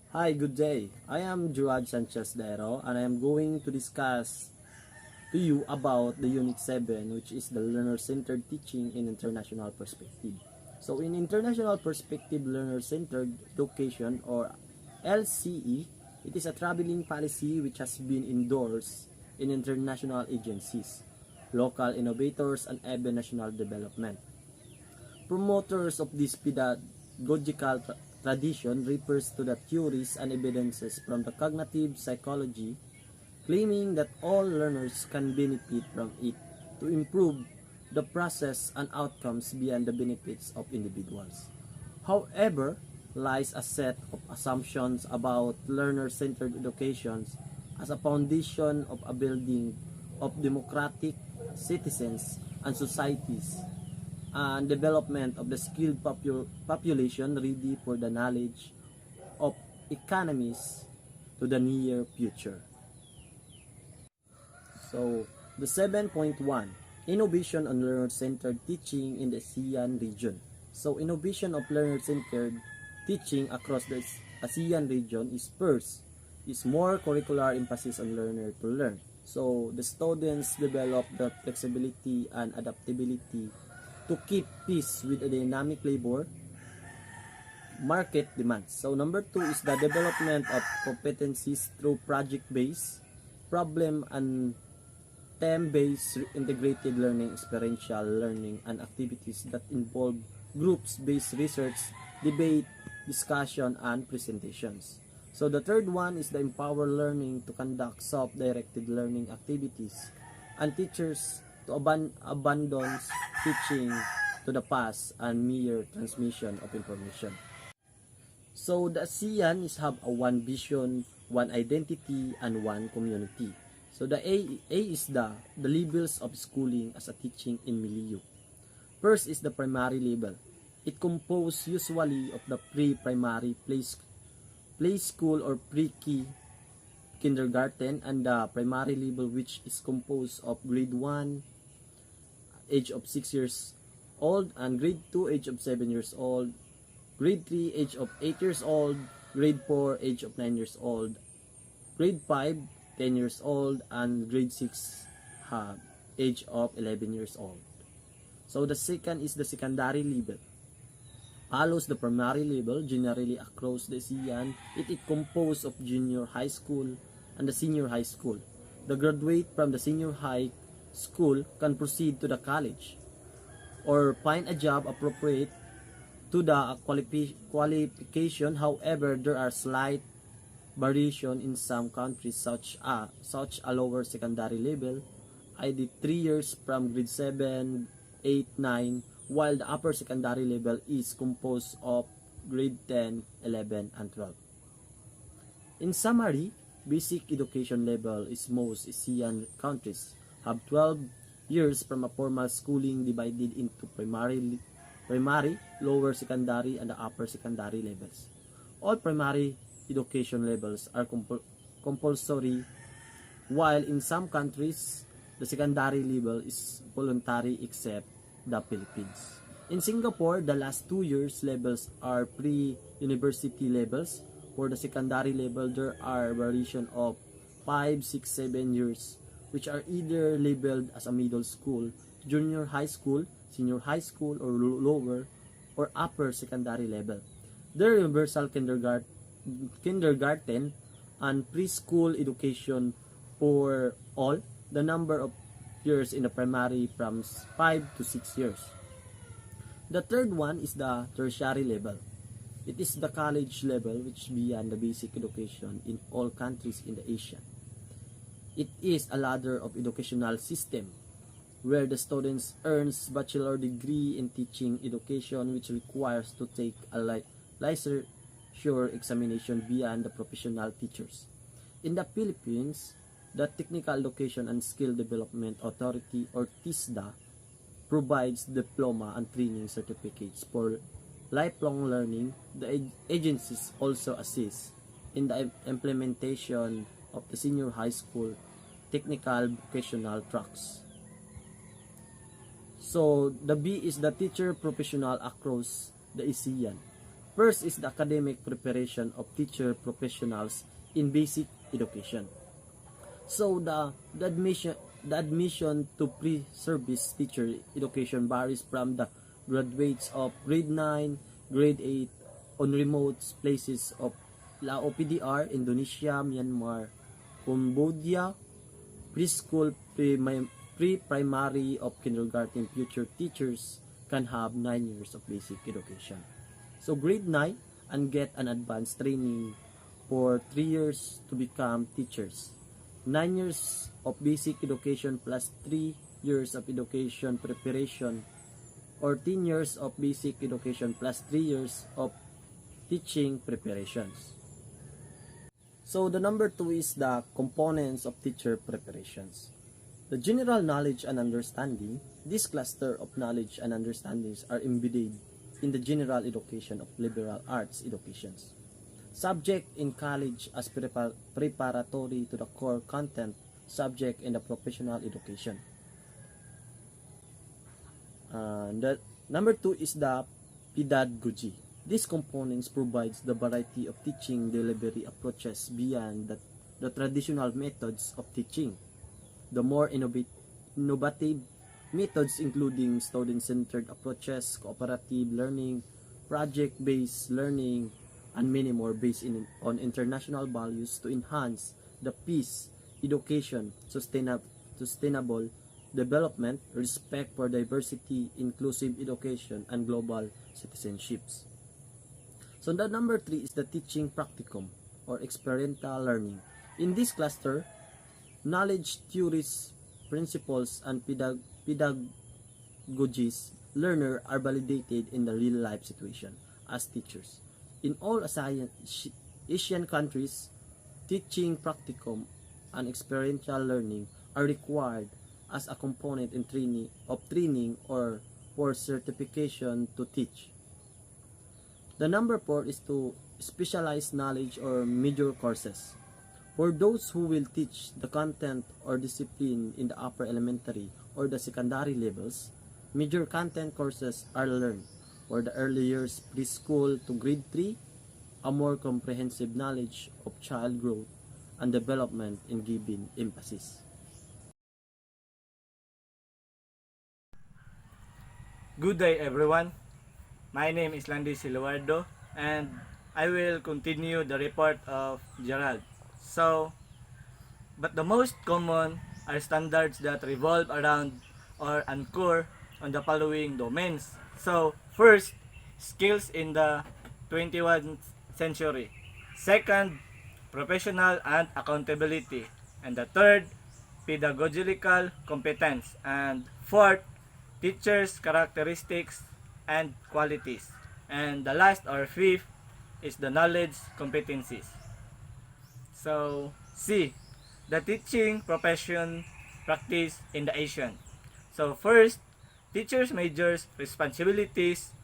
Hi, good day. I am Juad Sanchez Dero and I am going to discuss to you about the Unit 7, which is the Learner-Centered Teaching in International Perspective. So in International Perspective Learner-Centered Education, or LCE, it is a traveling policy which has been endorsed in international agencies, local innovators, and even national development. Promoters of this pedagogical tradition refers to the theories and evidences from the cognitive psychology, claiming that all learners can benefit from it to improve the process and outcomes beyond the benefits of individuals. However, lies a set of assumptions about learner-centered education as a foundation of a building of democratic citizens and societies and development of the skilled population ready for the knowledge of economies to the near future. So, the 7.1, Innovation on Learner-Centered Teaching in the ASEAN region. So, innovation of learner-centered teaching across the ASEAN region is first, is more curricular emphasis on learner to learn. So, the students develop the flexibility and adaptability to keep pace with the dynamic labor market demands. So, number 2 is the development of competencies through project-based, problem and theme-based integrated learning, experiential learning, and activities that involve groups-based research, debate, discussion, and presentations. So the third one is the empower learning to conduct self-directed learning activities and teachers to abandon teaching to the past and mere transmission of information. So the ASEAN is have a one vision, one identity, and one community. So the A is the levels of schooling as a teaching in milieu. First is the primary level. It composed usually of the pre-primary play school or pre-key kindergarten, and the primary level, which is composed of grade 1 age of 6 years old, and grade 2 age of 7 years old, grade 3 age of 8 years old, grade 4 age of 9 years old, grade 5 10 years old, and grade 6 age of 11 years old. So the second is the secondary level. Follows the primary level generally across the ASEAN. It is composed of junior high school and the senior high school. The graduate from the senior high school can proceed to the college or find a job appropriate to the qualification. However, there are slight variation in some countries, such a lower secondary level, i.e. 3 years from grade 7, 8, 9, while the upper secondary level is composed of grade 10, 11, and 12. In summary, basic education level is most ASEAN countries have 12 years from a formal schooling divided into primary, lower secondary, and the upper secondary levels. All primary education levels are compulsory, while in some countries the secondary level is voluntary except the Philippines. In Singapore, the last 2 years levels are pre-university levels. For the secondary level, there are variation of 5, 6, 7 years, which are either labeled as a middle school, junior high school, senior high school, or lower or upper secondary level. The universal kindergarten and preschool education for all. The number of years in the primary from 5 to 6 years. The third one is the tertiary level. It is the college level, which beyond the basic education in all countries in the ASEAN. It is a ladder of educational system where the students earns bachelor degree in teaching education, which requires to take a licensure examination beyond the professional teachers. In the Philippines, the Technical Education and Skill Development Authority, or TISDA, provides diploma and training certificates for lifelong learning. The agencies also assist in the implementation of the senior high school technical vocational tracks. So the B is the teacher professional across the ASEAN. First is the academic preparation of teacher professionals in basic education. So the admission to pre-service teacher education varies from the graduates of grade 9, grade 8 on remote places of OPDR, Indonesia, Myanmar, Cambodia, preschool, pre-primary of kindergarten. Future teachers can have 9 years of basic education. So grade 9 and get an advanced training for 3 years to become teachers. 9 years of basic education plus 3 years of education preparation, or 10 years of basic education plus 3 years of teaching preparations. So the number 2 is the components of teacher preparations. The general knowledge and understanding. This cluster of knowledge and understandings are embedded in the general education of liberal arts educations. Subject in college as preparatory to the core content subject in the professional education. The number 2 is the pedagogy. These components provides the variety of teaching delivery approaches beyond the traditional methods of teaching. The more innovative methods including student-centered approaches, cooperative learning, project-based learning, and many more based on international values to enhance the peace, education, sustainable development, respect for diversity, inclusive education, and global citizenships. So the number 3 is the teaching practicum or experiential learning. In this cluster, knowledge, theories, principles, and pedagogies learner are validated in the real life situation as teachers. In all Asian countries, teaching practicum and experiential learning are required as a component in training or for certification to teach. The number 4 is to specialized knowledge or major courses. For those who will teach the content or discipline in the upper elementary or the secondary levels, major content courses are learned. For the early years, preschool to grade 3, a more comprehensive knowledge of child growth and development in giving emphasis. Good day everyone. My name is Landy Siluardo and I will continue the report of Gerald. But the most common are standards that revolve around or anchor on the following domains. So, first, skills in the 21st century. Second, professional and accountability. And the third, pedagogical competence. And fourth, teachers' characteristics and qualities. And the last or fifth is the knowledge competencies. So, C, the teaching profession practice in the ASEAN. So, first, teachers' major responsibilities.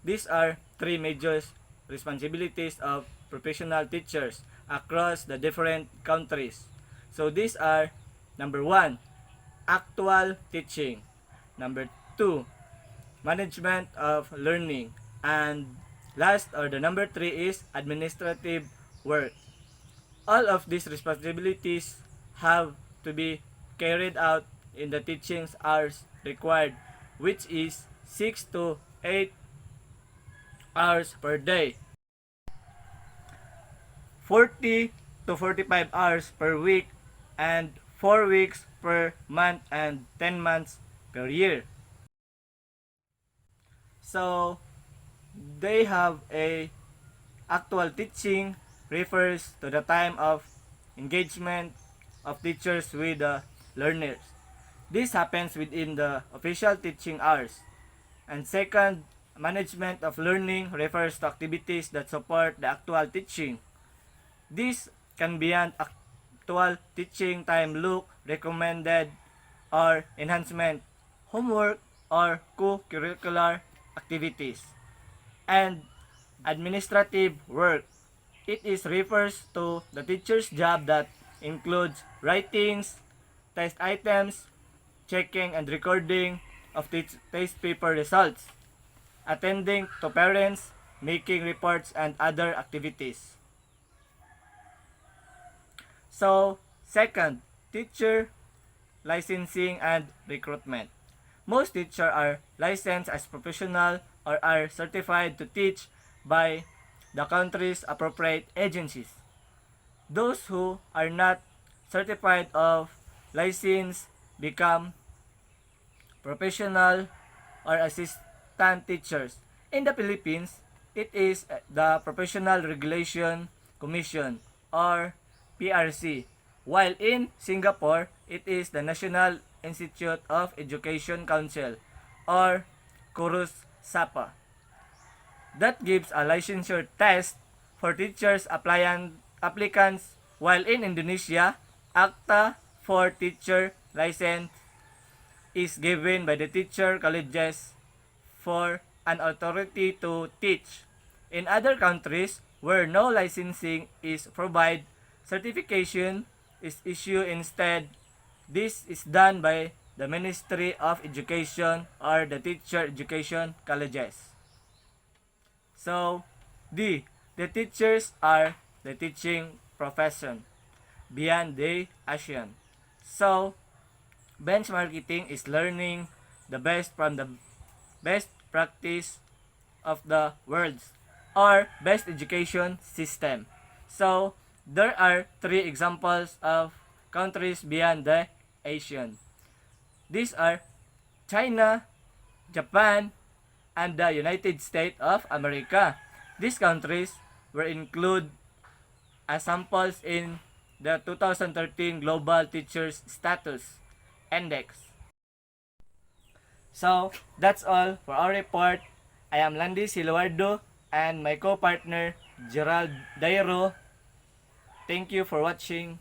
These are three major responsibilities of professional teachers across the different countries. So, these are number 1, actual teaching. Number 2, management of learning, and last or the number 3 is administrative work. All of these responsibilities have to be carried out in the teaching hours required, which is 6 to 8 hours per day, 40 to 45 hours per week, and 4 weeks per month and 10 months per year. So, they have a actual teaching refers to the time of engagement of teachers with the learners. This happens within the official teaching hours. And second, management of learning refers to activities that support the actual teaching. This can beyond actual teaching time look recommended or enhancement, homework, or co-curricular activities. And administrative work. It is refers to the teacher's job that includes writings, test items, checking and recording of test paper results, attending to parents making reports, and other activities. So, second, teacher licensing and recruitment. Most teachers are licensed as professional or are certified to teach by the country's appropriate agencies. Those who are not certified of license become professional or assistant teachers. In the Philippines, it is the Professional Regulation Commission or PRC, while in Singapore, it is the National Institute of Education Council or Kurus Sapa. That gives a licensure test for teachers applicants, while in Indonesia, ACTA for teacher license is given by the teacher colleges for an authority to teach. In other countries where no licensing is provided, certification is issued instead. This is done by the Ministry of Education or the teacher education colleges. So, the teachers are the teaching profession beyond the ASEAN. So, benchmarking is learning the best from the best practice of the world or best education system. So, there are three examples of countries beyond the ASEAN. These are China, Japan, and the United States of America. These countries were included as samples in the 2013 Global Teachers Status Index. So, that's all for our report. I am Landy Siluardo and my co-partner Gerald Dairo. Thank you for watching.